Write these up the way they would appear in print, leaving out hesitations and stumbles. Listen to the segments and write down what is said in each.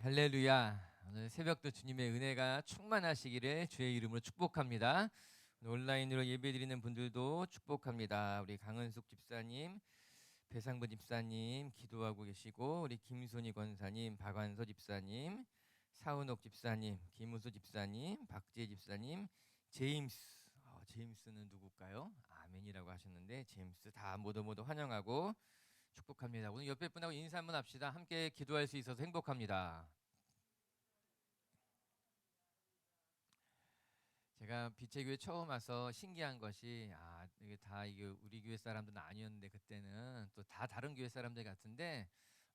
할렐루야. 오늘 새벽도 주님의 은혜가 충만하시기를 주의 이름으로 축복합니다. 온라인으로 예배드리는 분들도 축복합니다. 우리 강은숙 집사님, 배상부 집사님 기도하고 계시고, 우리 김순희 권사님, 박완서 집사님, 사은옥 집사님, 김우수 집사님, 박지혜 집사님, 제임스. 제임스는 누굴까요? 아멘이라고 하셨는데 제임스 다 모두 환영하고 축복합니다. 오늘 옆에 분하고 인사 한번 합시다. 함께 기도할 수 있어서 행복합니다. 제가 빛의 교회 처음 와서 신기한 것이 이게 우리 교회 사람들은 아니었는데, 그때는 또 다 다른 교회 사람들 같은데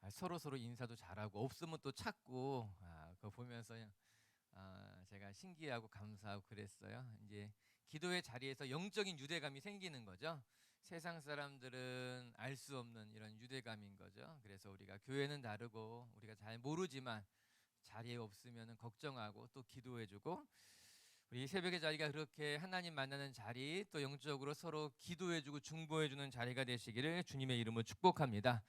서로 인사도 잘하고 없으면 또 찾고, 그거 보면서 제가 신기하고 감사하고 그랬어요. 이제 기도의 자리에서 영적인 유대감이 생기는 거죠. 세상 사람들은 알 수 없는 이런 유대감인 거죠. 그래서 우리가 교회는 다르고 우리가 잘 모르지만 자리에 없으면 걱정하고 또 기도해주고, 우리 새벽의 자리가 그렇게 하나님 만나는 자리, 또 영적으로 서로 기도해주고 중보해주는 자리가 되시기를 주님의 이름으로 축복합니다.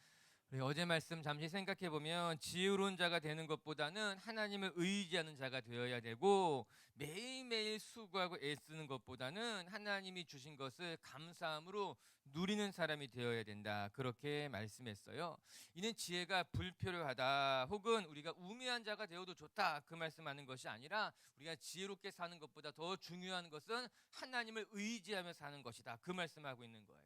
우리 어제 말씀 잠시 생각해 보면, 지혜로운 자가 되는 것보다는 하나님을 의지하는 자가 되어야 되고, 매일매일 수고하고 애쓰는 것보다는 하나님이 주신 것을 감사함으로 누리는 사람이 되어야 된다, 그렇게 말씀했어요. 이는 지혜가 불필요하다, 혹은 우리가 우매한 자가 되어도 좋다, 그 말씀하는 것이 아니라, 우리가 지혜롭게 사는 것보다 더 중요한 것은 하나님을 의지하며 사는 것이다, 그 말씀하고 있는 거예요.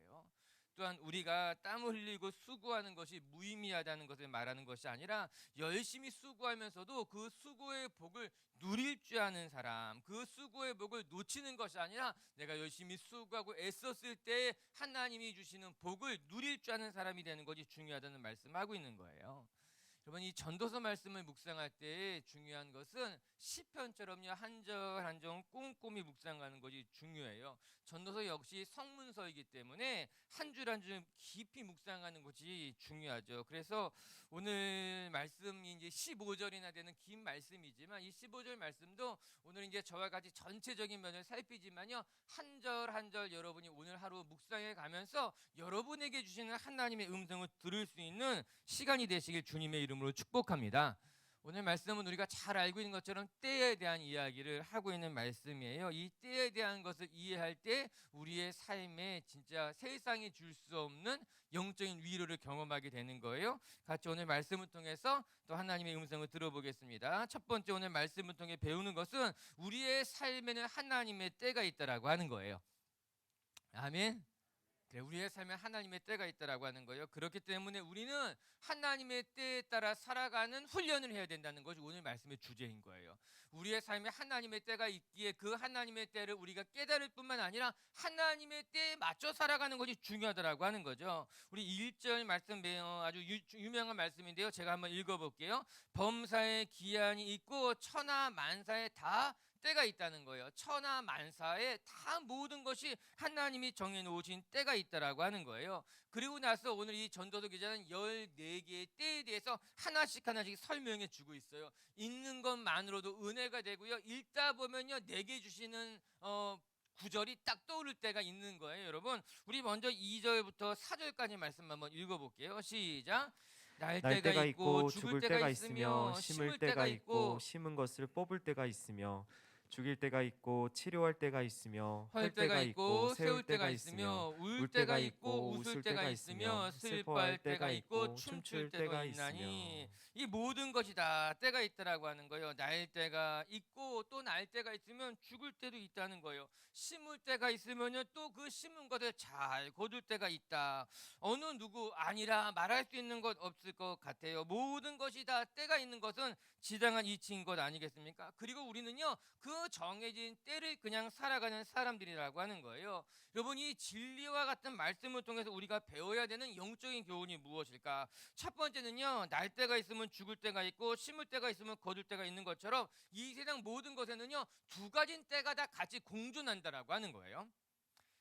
또한 우리가 땀 흘리고 수고하는 것이 무의미하다는 것을 말하는 것이 아니라, 열심히 수고하면서도 그 수고의 복을 누릴 줄 아는 사람, 그 수고의 복을 놓치는 것이 아니라 내가 열심히 수고하고 애썼을 때 하나님이 주시는 복을 누릴 줄 아는 사람이 되는 것이 중요하다는 말씀하고 있는 거예요. 여러분, 이 전도서 말씀을 묵상할 때 중요한 것은 시편처럼요, 한 절 한 절 꼼꼼히 묵상하는 것이 중요해요. 전도서 역시 성문서이기 때문에 한 줄 한 줄 깊이 묵상하는 것이 중요하죠. 그래서 오늘 말씀이 이제 15절이나 되는 긴 말씀이지만, 이 15절 말씀도 오늘 이제 저와 같이 전체적인 면을 살피지만요, 한 절 한 절 여러분이 오늘 하루 묵상해 가면서 여러분에게 주시는 하나님의 음성을 들을 수 있는 시간이 되시길 주님의 이름으로 축복합니다. 오늘 말씀은 우리가 잘 알고 있는 것처럼 때에 대한 이야기를 하고 있는 말씀이에요. 이 때에 대한 것을 이해할 때 우리의 삶에 진짜 세상이 줄 수 없는 영적인 위로를 경험하게 되는 거예요. 같이 오늘 말씀을 통해서 또 하나님의 음성을 들어보겠습니다. 첫 번째, 오늘 말씀을 통해 배우는 것은 우리의 삶에는 하나님의 때가 있다라고 하는 거예요. 아멘. 그래, 우리의 삶에 하나님의 때가 있다라고 하는 거예요. 그렇기 때문에 우리는 하나님의 때에 따라 살아가는 훈련을 해야 된다는 것이 오늘 말씀의 주제인 거예요. 우리의 삶에 하나님의 때가 있기에 그 하나님의 때를 우리가 깨달을 뿐만 아니라 하나님의 때에 맞춰 살아가는 것이 중요하다라고 하는 거죠. 우리 1절 말씀, 아주 유명한 말씀인데요, 제가 한번 읽어볼게요. 범사에 기한이 있고 천하 만사에 다 때가 있다는 거예요. 천하 만사에 다 모든 것이 하나님이 정해놓으신 때가 있다라고 하는 거예요. 그리고 나서 오늘 이 전도서 기자는 14개의 때에 대해서 하나씩 설명해 주고 있어요. 읽는 것만으로도 은혜가 되고요, 읽다 보면요, 내게 주시는 구절이 딱 떠오를 때가 있는 거예요. 여러분, 우리 먼저 2절부터 4절까지 말씀 한번 읽어볼게요. 시작. 날 때가 있고 죽을 때가 있으며 심을 때가 있고 심은 것을 뽑을 때가 있으며 죽일 때가 있고 치료할 때가 있으며 헐 때가 있고 세울 때가 있으며 울 때가 있고 웃을 때가 있으며 슬퍼할 때가 있고 춤출 때도 있나니, 이 모든 것이 다 때가 있다라고 하는 거예요. 날 때가 있고 또 날 때가 있으면 죽을 때도 있다는 거예요. 심을 때가 있으면요, 또 그 심은 것을 잘 거둘 때가 있다. 어느 누구 아니라 말할 수 있는 것 없을 것 같아요. 모든 것이 다 때가 있는 것은 지당한 이치인 것 아니겠습니까? 그리고 우리는요, 그 정해진 때를 그냥 살아가는 사람들이라고 하는 거예요. 여러분, 이 진리와 같은 말씀을 통해서 우리가 배워야 되는 영적인 교훈이 무엇일까? 첫 번째는요, 날 때가 있으면 죽을 때가 있고 심을 때가 있으면 거둘 때가 있는 것처럼, 이 세상 모든 것에는요, 두 가지 때가 다 같이 공존한다라고 하는 거예요.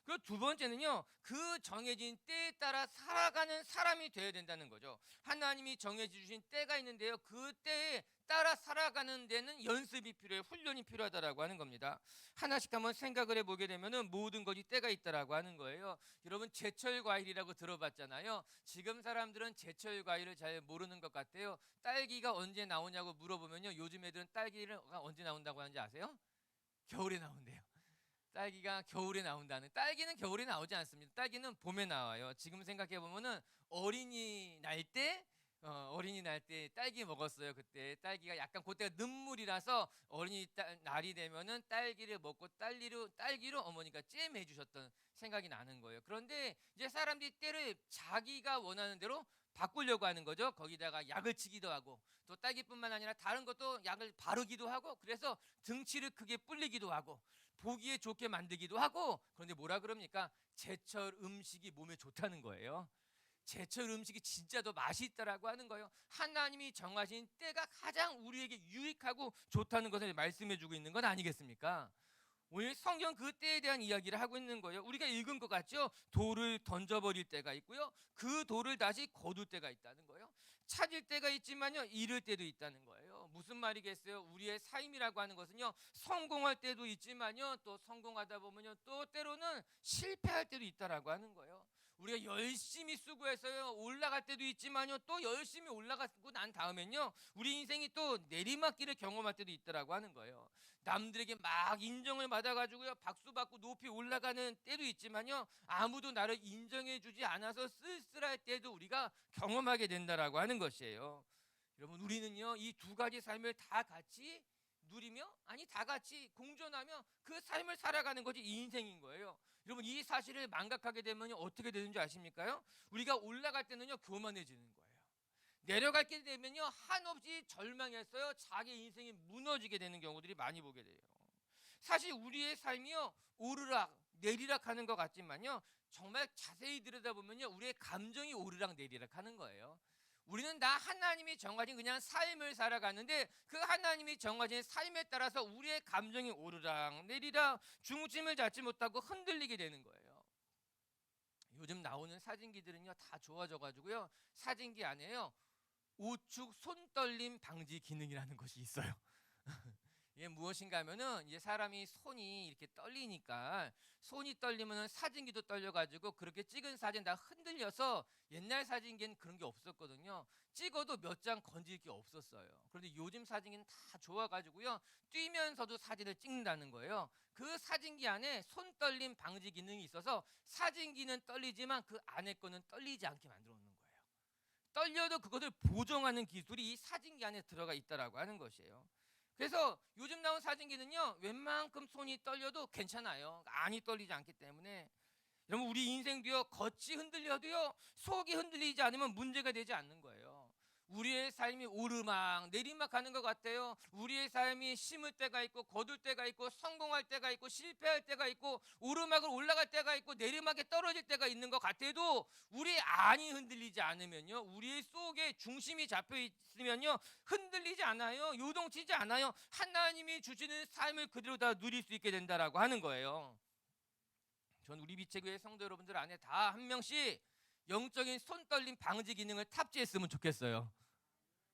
그리고 두 번째는요, 그 정해진 때에 따라 살아가는 사람이 되어야 된다는 거죠. 하나님이 정해주신 때가 있는데요, 그 때에 따라 살아가는 데는 연습이 필요해요. 훈련이 필요하다라고 하는 겁니다. 하나씩 한번 생각을 해보게 되면은 모든 것이 때가 있다라고 하는 거예요. 여러분 제철 과일이라고 들어봤잖아요. 지금 사람들은 제철 과일을 잘 모르는 것 같아요. 딸기가 언제 나오냐고 물어보면요, 요즘 애들은 딸기가 언제 나온다고 하는지 아세요? 겨울에 나온대요. 딸기가 겨울에 나온다는. 딸기는 겨울에 나오지 않습니다. 딸기는 봄에 나와요. 지금 생각해 보면은 어린이 날 때 딸기 먹었어요. 그때 딸기가 약간 그때가 늦물이라서 날이 되면은 딸기를 먹고 딸기로 어머니가 잼 해주셨던 생각이 나는 거예요. 그런데 이제 사람들이 때를 자기가 원하는 대로 바꾸려고 하는 거죠. 거기다가 약을 치기도 하고, 또 딸기뿐만 아니라 다른 것도 약을 바르기도 하고, 그래서 등치를 크게 불리기도 하고 보기에 좋게 만들기도 하고. 그런데 뭐라 그럽니까? 제철 음식이 몸에 좋다는 거예요. 제철 음식이 진짜 더 맛이 있다라고 하는 거예요. 하나님이 정하신 때가 가장 우리에게 유익하고 좋다는 것을 말씀해 주고 있는 건 아니겠습니까? 오늘 성경 그 때에 대한 이야기를 하고 있는 거예요. 우리가 읽은 것 같죠? 돌을 던져버릴 때가 있고요, 그 돌을 다시 거둘 때가 있다는 거예요. 찾을 때가 있지만요, 잃을 때도 있다는 거예요. 무슨 말이겠어요? 우리의 삶이라고 하는 것은요, 성공할 때도 있지만요, 또 성공하다 보면요, 또 때로는 실패할 때도 있다라고 하는 거예요. 우리가 열심히 수고해서요 올라갈 때도 있지만요, 또 열심히 올라가고 난 다음엔요, 우리 인생이 또 내리막길을 경험할 때도 있다라고 하는 거예요. 남들에게 막 인정을 받아가지고요, 박수 받고 높이 올라가는 때도 있지만요, 아무도 나를 인정해주지 않아서 쓸쓸할 때도 우리가 경험하게 된다라고 하는 것이에요. 여러분, 우리는요 이 두 가지 삶을 다 같이 누리며, 아니 다 같이 공존하며 그 삶을 살아가는 것이 이 인생인 거예요. 여러분, 이 사실을 망각하게 되면 어떻게 되는지 아십니까요? 우리가 올라갈 때는요 교만해지는 거예요. 내려가게 되면요 한없이 절망했어요. 자기 인생이 무너지게 되는 경우들이 많이 보게 돼요. 사실 우리의 삶이요 오르락 내리락 하는 것 같지만요, 정말 자세히 들여다보면요 우리의 감정이 오르락 내리락 하는 거예요. 우리는 다 하나님이 정하신 그냥 삶을 살아가는데, 그 하나님이 정하신 삶에 따라서 우리의 감정이 오르락 내리락 중심을 잡지 못하고 흔들리게 되는 거예요. 요즘 나오는 사진기들은요 다 좋아져 가지고요, 사진기 안에요 우측 손떨림 방지 기능이라는 것이 있어요. 이게 무엇인가 하면은, 이제 사람이 손이 이렇게 떨리니까, 손이 떨리면은 사진기도 떨려가지고 그렇게 찍은 사진 다 흔들려서, 옛날 사진기엔 그런 게 없었거든요. 찍어도 몇 장 건질 게 없었어요. 그런데 요즘 사진기는 다 좋아가지고요, 뛰면서도 사진을 찍는다는 거예요. 그 사진기 안에 손떨림 방지 기능이 있어서 사진기는 떨리지만 그 안에 거는 떨리지 않게 만들어 놓는 거예요. 떨려도 그것을 보정하는 기술이 이 사진기 안에 들어가 있다라고 하는 것이에요. 그래서 요즘 나온 사진기는요 웬만큼 손이 떨려도 괜찮아요. 안이 떨리지 않기 때문에. 여러분, 우리 인생도요 겉이 흔들려도요 속이 흔들리지 않으면 문제가 되지 않는 거예요. 우리의 삶이 오르막 내리막 하는 것 같아요. 우리의 삶이 심을 때가 있고 거둘 때가 있고, 성공할 때가 있고 실패할 때가 있고, 오르막을 올라갈 때가 있고 내리막에 떨어질 때가 있는 것 같아도, 우리 안이 흔들리지 않으면요, 우리 속에 중심이 잡혀 있으면요 흔들리지 않아요. 요동치지 않아요. 하나님이 주시는 삶을 그대로 다 누릴 수 있게 된다라고 하는 거예요. 전 우리 비체교회 성도 여러분들 안에 다 한 명씩 영적인 손떨림 방지 기능을 탑재했으면 좋겠어요.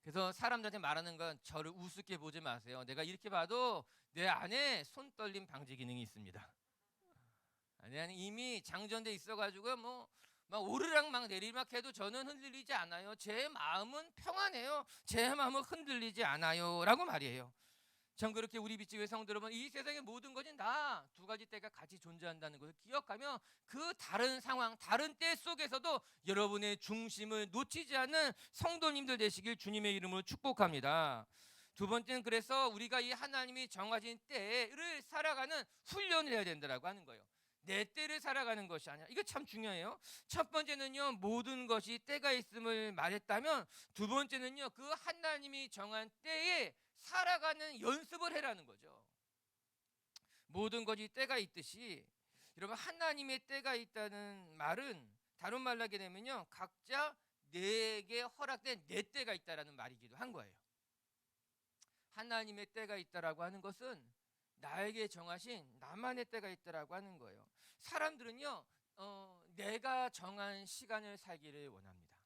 그래서 사람들한테 말하는 건, 저를 우습게 보지 마세요. 내가 이렇게 봐도 내 안에 손떨림 방지 기능이 있습니다. 아니 이미 장전돼 있어가지고 뭐 막 오르락 막 내리막 해도 저는 흔들리지 않아요. 제 마음은 평안해요. 제 마음은 흔들리지 않아요라고 말이에요. 전 그렇게 우리 빛의 성도 여러분, 이 세상의 모든 것은 다 두 가지 때가 같이 존재한다는 것을 기억하며, 그 다른 상황 다른 때 속에서도 여러분의 중심을 놓치지 않는 성도님들 되시길 주님의 이름으로 축복합니다. 두 번째는, 그래서 우리가 이 하나님이 정하신 때를 살아가는 훈련을 해야 된다라고 하는 거예요. 내 때를 살아가는 것이 아니라. 이거 참 중요해요. 첫 번째는요 모든 것이 때가 있음을 말했다면, 두 번째는요 그 하나님이 정한 때에 살아가는 연습을 해라는 거죠. 모든 것이 때가 있듯이, 여러분 하나님의 때가 있다는 말은 다른 말로 하게 되면요 각자 내게 허락된 내 때가 있다라는 말이기도 한 거예요. 하나님의 때가 있다라고 하는 것은 나에게 정하신 나만의 때가 있다라고 하는 거예요. 사람들은요 내가 정한 시간을 살기를 원합니다.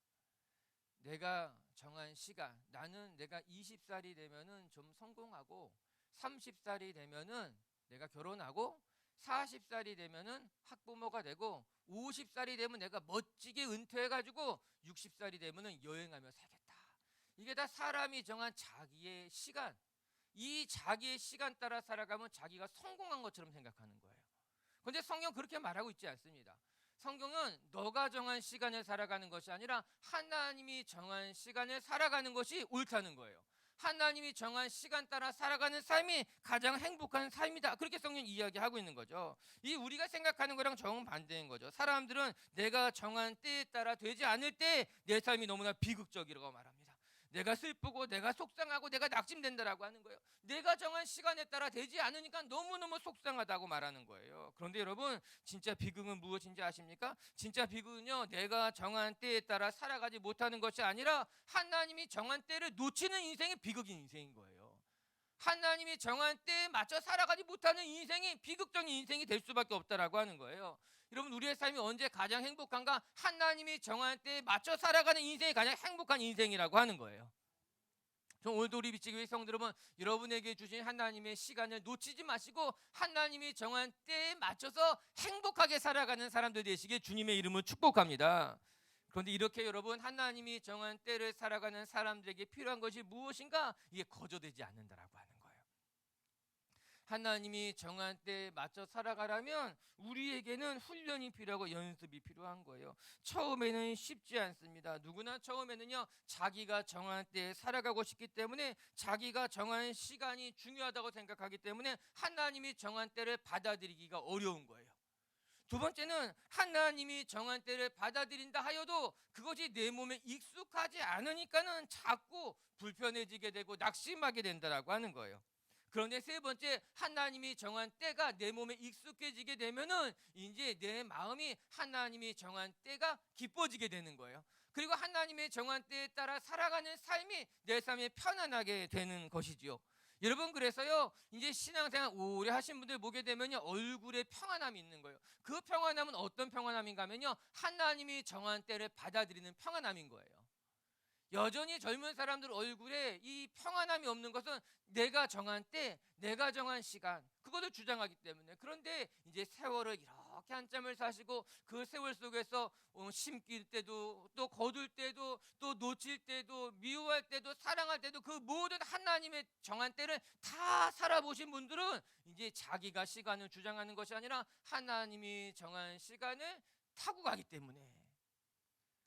내가 정한 시간, 나는 내가 20살이 되면은 좀 성공하고 30살이 되면은 내가 결혼하고 40살이 되면은 학부모가 되고 50살이 되면 내가 멋지게 은퇴해가지고 60살이 되면은 여행하며 살겠다. 이게 다 사람이 정한 자기의 시간, 이 자기의 시간 따라 살아가면 자기가 성공한 것처럼 생각하는 거예요. 그런데 성경 그렇게 말하고 있지 않습니다. 성경은 너가 정한 시간에 살아가는 것이 아니라 하나님이 정한 시간에 살아가는 것이 옳다는 거예요. 하나님이 정한 시간 따라 살아가는 삶이 가장 행복한 삶이다. 그렇게 성경 이야기하고 있는 거죠. 이 우리가 생각하는 거랑 정반대인 거죠. 사람들은 내가 정한 때에 따라 되지 않을 때 내 삶이 너무나 비극적이라고 말합니다. 내가 슬프고 내가 속상하고 내가 낙심된다라고 하는 거예요. 내가 정한 시간에 따라 되지 않으니까 너무너무 속상하다고 말하는 거예요. 그런데 여러분, 진짜 비극은 무엇인지 아십니까? 진짜 비극은요, 내가 정한 때에 따라 살아가지 못하는 것이 아니라 하나님이 정한 때를 놓치는 인생이 비극인 인생인 거예요. 하나님이 정한 때에 맞춰 살아가지 못하는 인생이 비극적인 인생이 될 수밖에 없다라고 하는 거예요. 여러분, 우리의 삶이 언제 가장 행복한가? 하나님이 정한 때에 맞춰 살아가는 인생이 가장 행복한 인생이라고 하는 거예요. 오늘도 우리 비치교회 성도 여러분, 여러분에게 주신 하나님의 시간을 놓치지 마시고 하나님이 정한 때에 맞춰서 행복하게 살아가는 사람들 되시길 주님의 이름으로 축복합니다. 그런데 이렇게 여러분, 하나님이 정한 때를 살아가는 사람들에게 필요한 것이 무엇인가? 이게 거저되지 않는다라고 하는 거예요. 하나님이 정한 때에 맞춰 살아가려면 우리에게는 훈련이 필요하고 연습이 필요한 거예요. 처음에는 쉽지 않습니다. 누구나 처음에는요, 자기가 정한 때에 살아가고 싶기 때문에 자기가 정한 시간이 중요하다고 생각하기 때문에 하나님이 정한 때를 받아들이기가 어려운 거예요. 두 번째는 하나님이 정한 때를 받아들인다 하여도 그것이 내 몸에 익숙하지 않으니까는 자꾸 불편해지게 되고 낙심하게 된다라고 하는 거예요. 그런데 세 번째, 하나님이 정한 때가 내 몸에 익숙해지게 되면은 이제 내 마음이 하나님이 정한 때가 기뻐지게 되는 거예요. 그리고 하나님의 정한 때에 따라 살아가는 삶이 내 삶에 편안하게 되는 것이지요. 여러분, 그래서요, 이제 신앙생활 오래 하신 분들 보게 되면요, 얼굴에 평안함이 있는 거예요. 그 평안함은 어떤 평안함인가 하면요, 하나님이 정한 때를 받아들이는 평안함인 거예요. 여전히 젊은 사람들 얼굴에 이 평안함이 없는 것은 내가 정한 때, 내가 정한 시간, 그것을 주장하기 때문에. 그런데 이제 세월을 이렇게 한참을 사시고 그 세월 속에서 심길 때도 또 거둘 때도 또 놓칠 때도 미워할 때도 사랑할 때도 그 모든 하나님의 정한 때를 다 살아보신 분들은 이제 자기가 시간을 주장하는 것이 아니라 하나님이 정한 시간을 타고 가기 때문에,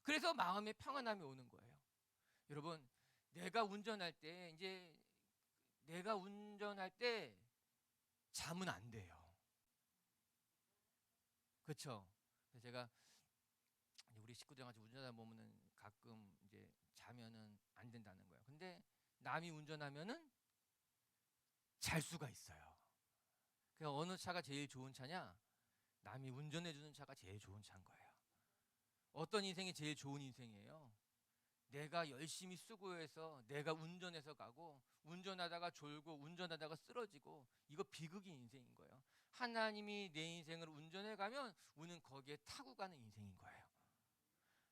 그래서 마음의 평안함이 오는 거예요. 여러분, 내가 운전할 때 자면 안 돼요. 그렇죠? 제가 우리 식구들 같이 운전하다 보면은 가끔 이제 자면은 안 된다는 거예요. 근데 남이 운전하면은 잘 수가 있어요. 그 어느 차가 제일 좋은 차냐? 남이 운전해 주는 차가 제일 좋은 차인 거예요. 어떤 인생이 제일 좋은 인생이에요? 내가 열심히 수고해서 내가 운전해서 가고 운전하다가 졸고 운전하다가 쓰러지고, 이거 비극의 인생인 거예요. 하나님이 내 인생을 운전해 가면 우리는 거기에 타고 가는 인생인 거예요.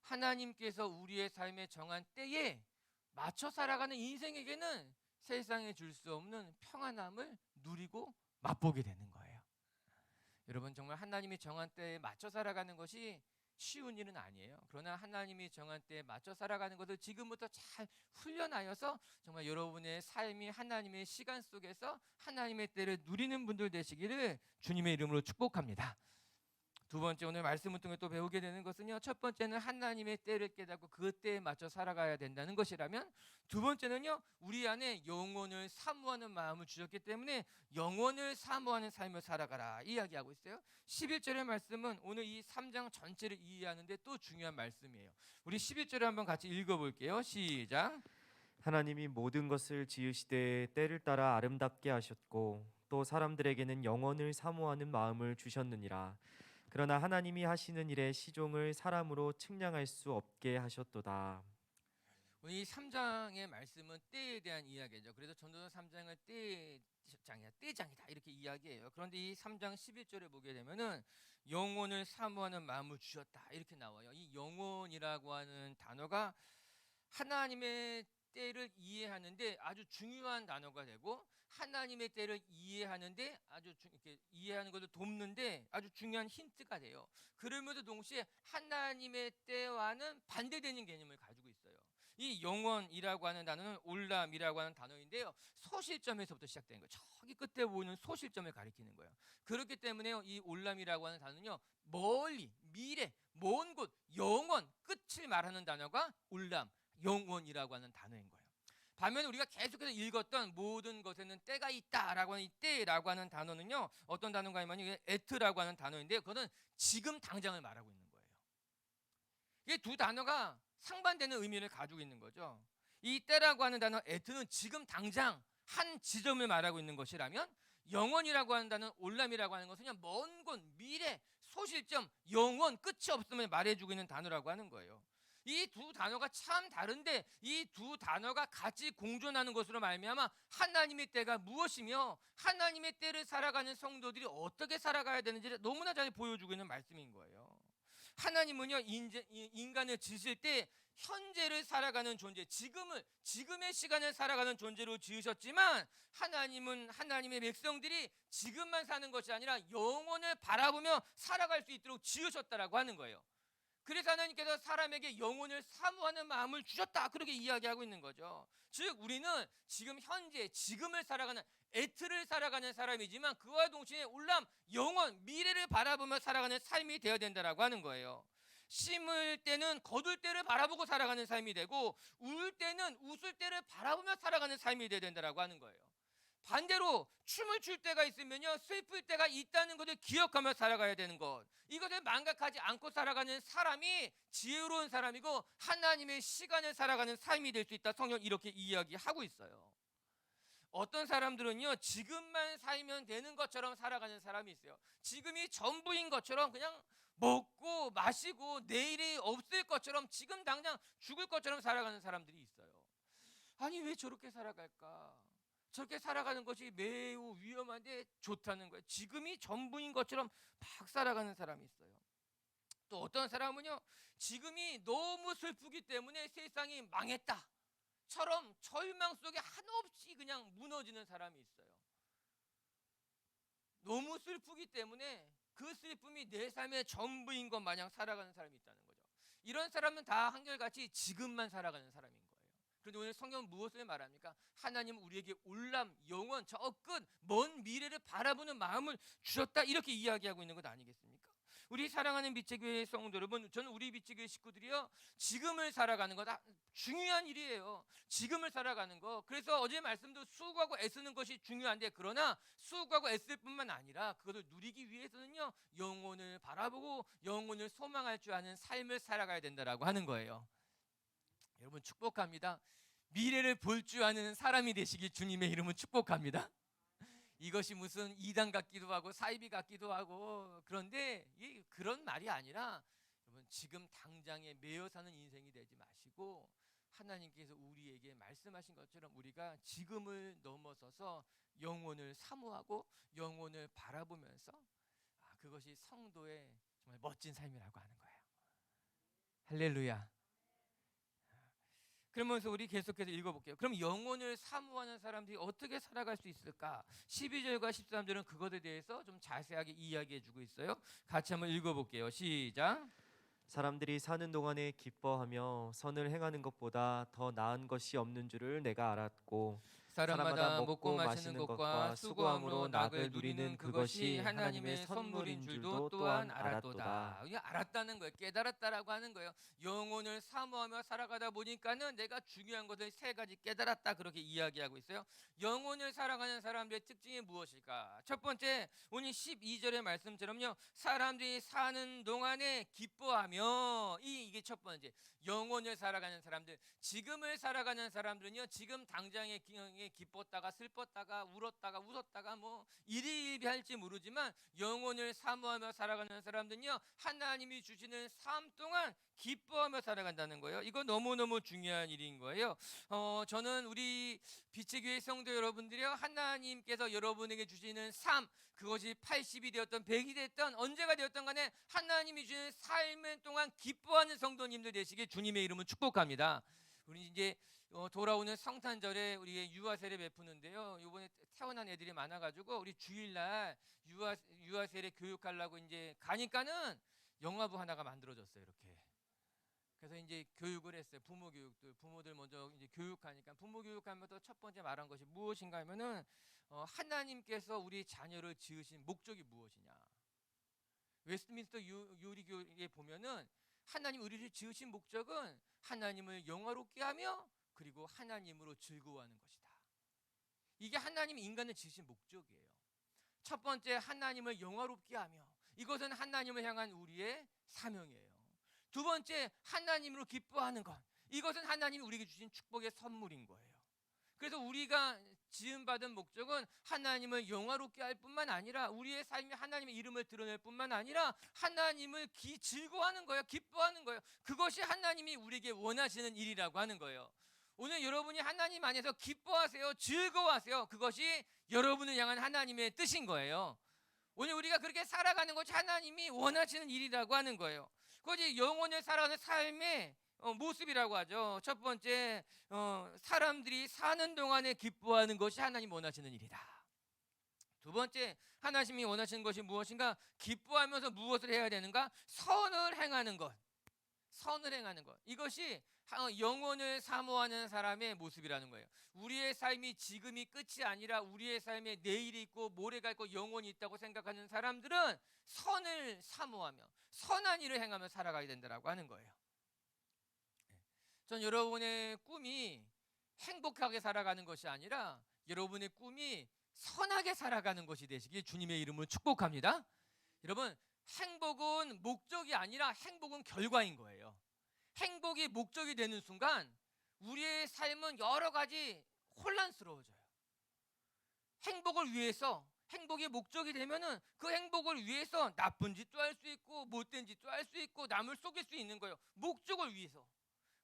하나님께서 우리의 삶에 정한 때에 맞춰 살아가는 인생에게는 세상에 줄 수 없는 평안함을 누리고 맛보게 되는 거예요. 여러분, 정말 하나님이 정한 때에 맞춰 살아가는 것이 쉬운 일은 아니에요. 그러나 하나님이 정한 때에 맞춰 살아가는 것을 지금부터 잘 훈련하여서 정말 여러분의 삶이 하나님의 시간 속에서 하나님의 때를 누리는 분들 되시기를 주님의 이름으로 축복합니다. 두 번째, 오늘 말씀을 통해 또 배우게 되는 것은요, 첫 번째는 하나님의 때를 깨닫고 그 때에 맞춰 살아가야 된다는 것이라면, 두 번째는요, 우리 안에 영혼을 사모하는 마음을 주셨기 때문에 영혼을 사모하는 삶을 살아가라 이야기하고 있어요. 11절의 말씀은 오늘 이 3장 전체를 이해하는데 또 중요한 말씀이에요. 우리 11절을 한번 같이 읽어볼게요. 시작. 하나님이 모든 것을 지으시되 때를 따라 아름답게 하셨고 또 사람들에게는 영원을 사모하는 마음을 주셨느니라. 그러나 하나님이 하시는 일에 시종을 사람으로 측량할 수 없게 하셨도다. 오늘 이 3장의 말씀은 때에 대한 이야기죠. 그래서 전도서 3장을 때장이다 이렇게 이야기해요. 그런데 이 3장 11절에 보게 되면은 영혼을 사모하는 마음을 주셨다 이렇게 나와요. 이 영혼이라고 하는 단어가 하나님의 때를 이해하는데 아주 중요한 단어가 되고, 하나님의 때를 이해하는데 이렇게 이해하는 것을 돕는데 아주 중요한 힌트가 돼요. 그러면서 동시에 하나님의 때와는 반대되는 개념을 가지고 있어요. 이 영원이라고 하는 단어는 올람이라고 하는 단어인데요, 소실점에서부터 시작되는 거예요. 저기 끝에 보이는 소실점을 가리키는 거예요. 그렇기 때문에 이 올람이라고 하는 단어는요, 멀리, 미래, 먼 곳, 영원, 끝을 말하는 단어가 올람, 영원이라고 하는 단어인 거예요. 반면에 우리가 계속해서 읽었던 모든 것에는 때가 있다라고 하는 이 때라고 하는 단어는요, 어떤 단어인가 하면 이게 에트라고 하는 단어인데요, 그거는 지금 당장을 말하고 있는 거예요. 이게 두 단어가 상반되는 의미를 가지고 있는 거죠. 이 때라고 하는 단어 에트는 지금 당장 한 지점을 말하고 있는 것이라면, 영원이라고 하는 단어 올람이라고 하는 것은 그냥 먼 곳, 미래, 소실점, 영원, 끝이 없음을 말해주고 있는 단어라고 하는 거예요. 이 두 단어가 참 다른데 이 두 단어가 같이 공존하는 것으로 말미암아 하나님의 때가 무엇이며 하나님의 때를 살아가는 성도들이 어떻게 살아가야 되는지를 너무나 잘 보여주고 있는 말씀인 거예요. 하나님은요, 인간을 지으실 때 현재를 살아가는 존재, 지금의 시간을 살아가는 존재로 지으셨지만, 하나님은 하나님의 백성들이 지금만 사는 것이 아니라 영원을 바라보며 살아갈 수 있도록 지으셨다라고 하는 거예요. 그래서 하나님께서 사람에게 영혼을 사모하는 마음을 주셨다, 그렇게 이야기하고 있는 거죠. 즉 우리는 지금 현재 지금을 살아가는, 에트를 살아가는 사람이지만 그와 동시에 올람, 영원, 미래를 바라보며 살아가는 삶이 되어야 된다라고 하는 거예요. 심을 때는 거둘 때를 바라보고 살아가는 삶이 되고, 울 때는 웃을 때를 바라보며 살아가는 삶이 되어야 된다라고 하는 거예요. 반대로 춤을 출 때가 있으면요, 슬플 때가 있다는 것을 기억하며 살아가야 되는 것, 이것을 망각하지 않고 살아가는 사람이 지혜로운 사람이고 하나님의 시간을 살아가는 삶이 될 수 있다, 성경은 이렇게 이야기하고 있어요. 어떤 사람들은요, 지금만 살면 되는 것처럼 살아가는 사람이 있어요. 지금이 전부인 것처럼 그냥 먹고 마시고 내일이 없을 것처럼, 지금 당장 죽을 것처럼 살아가는 사람들이 있어요. 아니 왜 저렇게 살아갈까? 저렇게 살아가는 것이 매우 위험한데 좋다는 거예요. 지금이 전부인 것처럼 막 살아가는 사람이 있어요. 또 어떤 사람은요, 지금이 너무 슬프기 때문에 세상이 망했다처럼 절망 속에 한없이 그냥 무너지는 사람이 있어요. 너무 슬프기 때문에 그 슬픔이 내 삶의 전부인 것 마냥 살아가는 사람이 있다는 거죠. 이런 사람은 다 한결같이 지금만 살아가는 사람인 거예요. 그런데 오늘 성경은 무엇을 말합니까? 하나님은 우리에게 올람, 영원, 저 끝, 먼 미래를 바라보는 마음을 주셨다, 이렇게 이야기하고 있는 것 아니겠습니까? 우리 사랑하는 빛의교회 성도 여러분, 저는 우리 빛의교회 식구들이요, 지금을 살아가는 거 중요한 일이에요. 지금을 살아가는 거. 그래서 어제 말씀도 수고하고 애쓰는 것이 중요한데, 그러나 수고하고 애쓸 뿐만 아니라 그것을 누리기 위해서는요, 영혼을 바라보고 영혼을 소망할 줄 아는 삶을 살아가야 된다라고 하는 거예요. 여러분 축복합니다. 미래를 볼 줄 아는 사람이 되시길 주님의 이름은 축복합니다. 이것이 무슨 이단 같기도 하고 사이비 같기도 하고, 그런데 그런 말이 아니라, 여러분 지금 당장에 매여 사는 인생이 되지 마시고, 하나님께서 우리에게 말씀하신 것처럼 우리가 지금을 넘어서서 영혼을 사모하고 영혼을 바라보면서, 그것이 성도의 정말 멋진 삶이라고 하는 거예요. 할렐루야. 그러면서 우리 계속해서 읽어볼게요. 그럼 영혼을 사모하는 사람들이 어떻게 살아갈 수 있을까? 12절과 13절은 그것에 대해서 좀 자세하게 이야기해주고 있어요. 같이 한번 읽어볼게요. 시작. 사람들이 사는 동안에 기뻐하며 선을 행하는 것보다 더 나은 것이 없는 줄을 내가 알았고, 사람마다 먹고 마시는 것과 수고함으로 낙을 누리는 그것이 하나님의 선물인 줄도 또한 알았도다. 이게 알았다는 거예요. 깨달았다라고 하는 거예요. 영혼을 사모하며 살아가다 보니까는 내가 중요한 것을 세 가지 깨달았다, 그렇게 이야기하고 있어요. 영혼을 살아가는 사람들의 특징이 무엇일까? 첫 번째, 오늘 12절의 말씀처럼요, 사람들이 사는 동안에 기뻐하며, 이게 첫 번째. 영혼을 살아가는 사람들, 지금을 살아가는 사람들은요, 지금 당장에 기뻤다가 슬펐다가 울었다가 웃었다가 뭐 일희일비할지 모르지만, 영혼을 사모하며 살아가는 사람들은요, 하나님이 주시는 삶 동안 기뻐하며 살아간다는 거예요. 이거 너무너무 중요한 일인 거예요. 저는 우리 빛의 교회 성도 여러분들이요, 하나님께서 여러분에게 주시는 삶, 그것이 80이 되었던 100이 됐던 언제가 되었던 간에 하나님이 주시는 삶의 동안 기뻐하는 성도님들 되시길 주님의 이름은 축복합니다. 우리 이제 돌아오는 성탄절에 우리 유아 세례 베푸는데요. 이번에 태어난 애들이 많아가지고 우리 주일날 유아 세례 교육하려고 이제 가니까는 영화부 하나가 만들어졌어요. 이렇게. 그래서 이제 교육을 했어요. 부모 교육도 부모들 먼저 이제 교육하니까 부모 교육하면서 첫 번째 말한 것이 무엇인가 하면은 하나님께서 우리 자녀를 지으신 목적이 무엇이냐. 웨스트민스터 유리교에 보면은 하나님 우리를 지으신 목적은 하나님을 영화롭게 하며 그리고 하나님으로 즐거워하는 것이다. 이게 하나님 인간을 지으신 목적이에요. 첫 번째 하나님을 영화롭게 하며 이것은 하나님을 향한 우리의 사명이에요. 두 번째 하나님으로 기뻐하는 것 이것은 하나님이 우리에게 주신 축복의 선물인 거예요. 그래서 우리가 지음받은 목적은 하나님을 영화롭게 할 뿐만 아니라 우리의 삶이 하나님의 이름을 드러낼 뿐만 아니라 하나님을 즐거워하는 거예요. 기뻐하는 거예요. 그것이 하나님이 우리에게 원하시는 일이라고 하는 거예요. 오늘 여러분이 하나님 안에서 기뻐하세요. 즐거워하세요. 그것이 여러분을 향한 하나님의 뜻인 거예요. 오늘 우리가 그렇게 살아가는 것이 하나님이 원하시는 일이라고 하는 거예요. 그것이 영혼을 살아가는 삶의 모습이라고 하죠. 첫 번째 사람들이 사는 동안에 기뻐하는 것이 하나님 원하시는 일이다. 두 번째 하나님이 원하시는 것이 무엇인가? 기뻐하면서 무엇을 해야 되는가? 선을 행하는 것. 선을 행하는 것. 이것이 영혼을 사모하는 사람의 모습이라는 거예요. 우리의 삶이 지금이 끝이 아니라 우리의 삶에 내일이 있고 모레가 있고 영혼이 있다고 생각하는 사람들은 선을 사모하며 선한 일을 행하며 살아가야 된다고 하는 거예요. 전 여러분의 꿈이 행복하게 살아가는 것이 아니라 여러분의 꿈이 선하게 살아가는 것이 되시길 주님의 이름으로 축복합니다. 여러분 행복은 목적이 아니라 행복은 결과인 거예요. 행복이 목적이 되는 순간 우리의 삶은 여러 가지 혼란스러워져요. 행복을 위해서 행복이 목적이 되면은 그 행복을 위해서 나쁜 짓도 할 수 있고 못된 짓도 할 수 있고 남을 속일 수 있는 거예요. 목적을 위해서.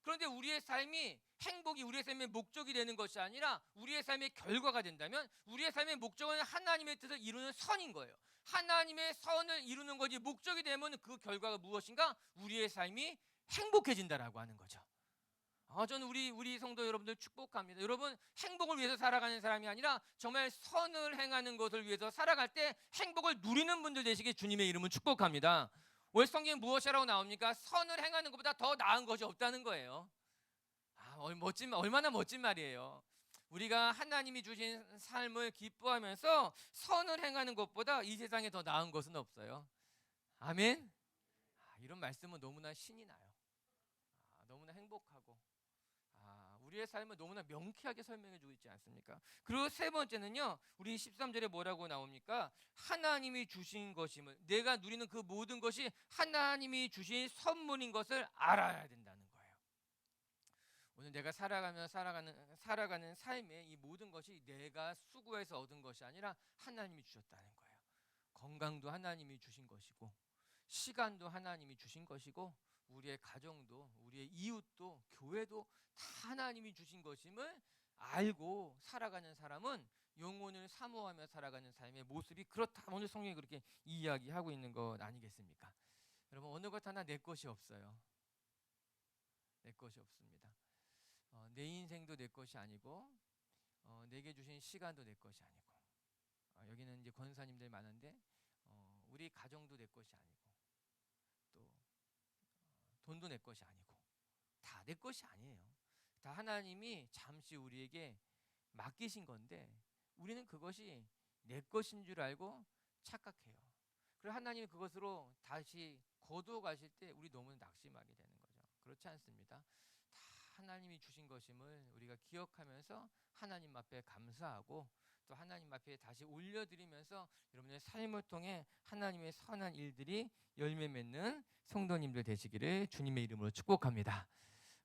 그런데 우리의 삶이 행복이 우리의 삶의 목적이 되는 것이 아니라 우리의 삶의 결과가 된다면 우리의 삶의 목적은 하나님의 뜻을 이루는 선인 거예요. 하나님의 선을 이루는 것이 목적이 되면 그 결과가 무엇인가? 우리의 삶이 행복해진다라고 하는 거죠. 저는 우리 성도 여러분들 축복합니다. 여러분 행복을 위해서 살아가는 사람이 아니라 정말 선을 행하는 것을 위해서 살아갈 때 행복을 누리는 분들 되시길 주님의 이름은 축복합니다. 왜 성경에 무엇이라고 나옵니까? 선을 행하는 것보다 더 나은 것이 없다는 거예요. 얼마나 멋진 말이에요. 우리가 하나님이 주신 삶을 기뻐하면서 선을 행하는 것보다 이 세상에 더 나은 것은 없어요. 아멘. 이런 말씀은 너무나 신이 나요. 너무나 행복하고 우리의 삶을 너무나 명쾌하게 설명해 주고 있지 않습니까? 그리고 세 번째는요. 우리 13절에 뭐라고 나옵니까? 하나님이 주신 것임을 내가 누리는 그 모든 것이 하나님이 주신 선물인 것을 알아야 된다는 거예요. 오늘 내가 살아가는 삶의 이 모든 것이 내가 수고해서 얻은 것이 아니라 하나님이 주셨다는 거예요. 건강도 하나님이 주신 것이고 시간도 하나님이 주신 것이고 우리의 가정도 우리의 이웃도 교회도 다 하나님이 주신 것임을 알고 살아가는 사람은 영혼을 사모하며 살아가는 삶의 모습이 그렇다. 오늘 성경이 그렇게 이야기하고 있는 것 아니겠습니까? 여러분 어느 것 하나 내 것이 없어요. 내 것이 없습니다. 내 인생도 내 것이 아니고 내게 주신 시간도 내 것이 아니고 여기는 이제 권사님들 많은데 우리 가정도 내 것이 아니고 또 돈도 내 것이 아니고 다 내 것이 아니에요. 다 하나님이 잠시 우리에게 맡기신 건데 우리는 그것이 내 것인 줄 알고 착각해요. 그리고 하나님이 그것으로 다시 거두어 가실 때 우리 너무 낙심하게 되는 거죠. 그렇지 않습니다. 다 하나님이 주신 것임을 우리가 기억하면서 하나님 앞에 감사하고 또 하나님 앞에 다시 올려드리면서 여러분의 삶을 통해 하나님의 선한 일들이 열매 맺는 성도님들 되시기를 주님의 이름으로 축복합니다.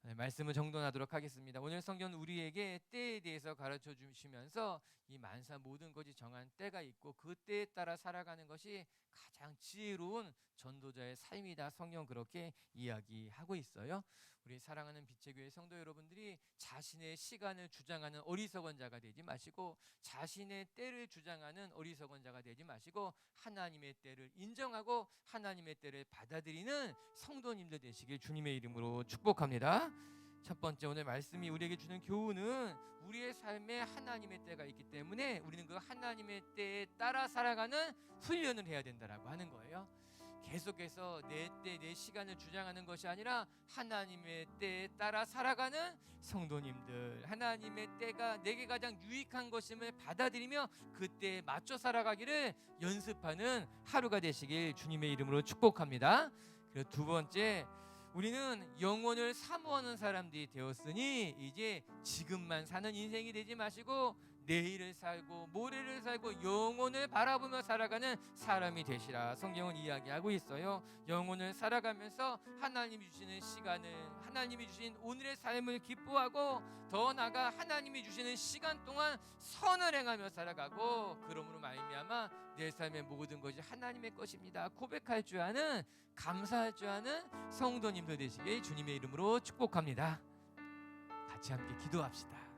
말씀을 정돈하도록 하겠습니다. 오늘 성경은 우리에게 때에 대해서 가르쳐 주시면서 이 만사 모든 것이 정한 때가 있고 그 때에 따라 살아가는 것이 가장 지혜로운 전도자의 삶이다. 성경 그렇게 이야기하고 있어요. 우리 사랑하는 빛의 교회 성도 여러분들이 자신의 시간을 주장하는 어리석은 자가 되지 마시고 자신의 때를 주장하는 어리석은 자가 되지 마시고 하나님의 때를 인정하고 하나님의 때를 받아들이는 성도님들 되시길 주님의 이름으로 축복합니다. 첫 번째 오늘 말씀이 우리에게 주는 교훈은 우리의 삶에 하나님의 때가 있기 때문에 우리는 그 하나님의 때에 따라 살아가는 훈련을 해야 된다라고 하는 거예요. 계속해서 내 때, 내 시간을 주장하는 것이 아니라 하나님의 때에 따라 살아가는 성도님들, 하나님의 때가 내게 가장 유익한 것임을 받아들이며 그 때에 맞춰 살아가기를 연습하는 하루가 되시길 주님의 이름으로 축복합니다. 그리고 두 번째, 우리는 영혼을 사모하는 사람들이 되었으니 이제 지금만 사는 인생이 되지 마시고 내일을 살고 모레를 살고 영혼을 바라보며 살아가는 사람이 되시라 성경은 이야기하고 있어요. 영혼을 살아가면서 하나님이 주시는 시간을, 하나님이 주신 오늘의 삶을 기뻐하고 더 나아가 하나님이 주시는 시간 동안 선을 행하며 살아가고 그러므로 말미암아 내 삶의 모든 것이 하나님의 것입니다 고백할 줄 아는, 감사할 줄 아는 성도님들 되시길 주님의 이름으로 축복합니다. 같이 함께 기도합시다.